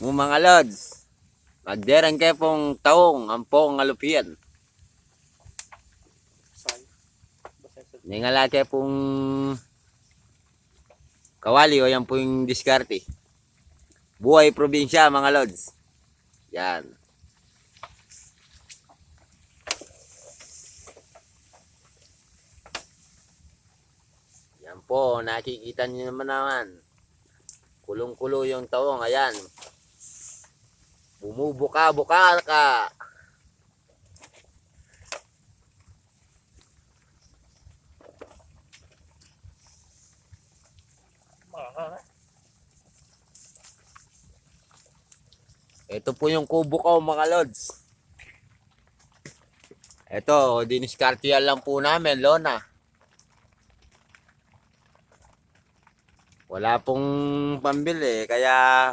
Mga lods, magderang kayo pong taong ang pong alupian. Ningala kayo pong kawali o yan po yung diskarte. Buhay probinsya mga lods. Yan. Yan po, nakikita nyo naman. Kulong-kulo yung taong, ayan. Bumubuka-buka ka. Ito po yung kubo ko mga lods. Ito, diniskartiyan lang po namin, lona. Wala pong pambili, kaya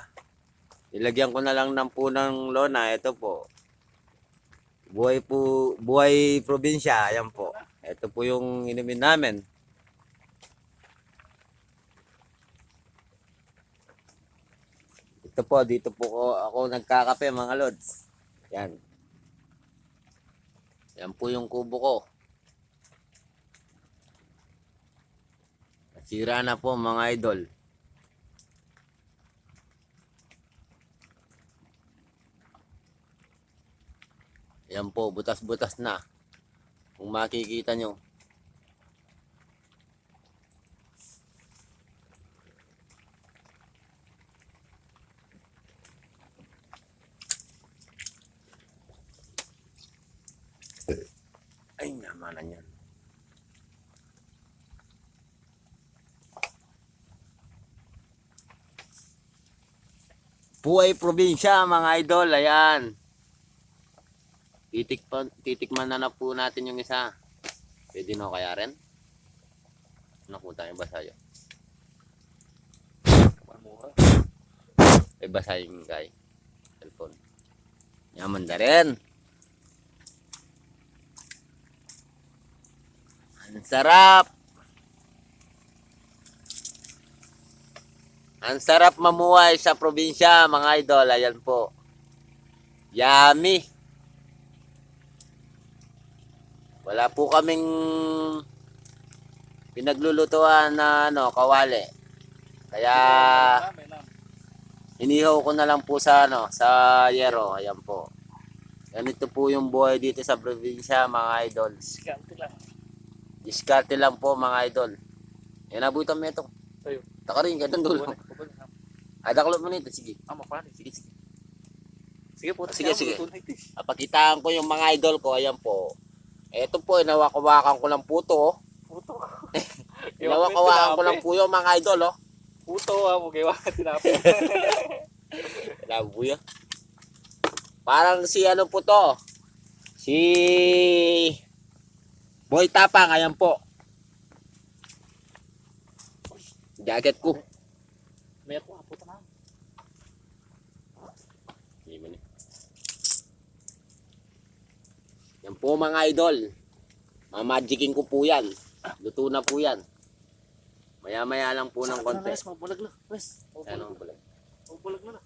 ilagyan ko na lang ng punang lona. Ito po. Buhay probinsya, ayan po. Ito po yung inumin namin. Ito po, dito po ako nagkakape mga lods. Yan. Yan po yung kubo ko. Nasira na po mga idol. Yan po, butas-butas na. Kung makikita nyo. Ay, namanan yan. Buhay probinsya mga idol, ayan. Titikman na po natin yung isa. Pwede no kaya rin? Ano po tayo basayo? Ay basayo yung guy. Cellphone. Yaman na rin. Ang sarap. Ang sarap mamuhay sa probinsya mga idol. Ayan po. Yummy. Wala po kaming pinaglulutuan na kawali. Kaya inihaw ko na lang po sa sa yero. Ayan po. Ganito po yung buhay dito sa probinsya mga idol. Diskarte lang po mga idol. Yan nabutan mo ito. Taka rin, ganun dulo. Ay, dakulot mo nito, sige. Sige, sige. Sige po, Sige. Pakitaan ko yung mga idol ko, ayan po. Ito po, inawakawakan ko lang puto, oh. Puto. Inawakawakan ko lang po yung mga idol, oh. Puto, mo gawa ka tinapin. Labo yan. Parang si ano po to. Si Boy Tapang, ayan po. Jacket ko. May ako, puto na. Yan po mga idol. Mamagicking ko po yan. Luto na po yan. Maya-maya lang po ng konti. Mabulag na. Ano ang bulag? Mabulag na.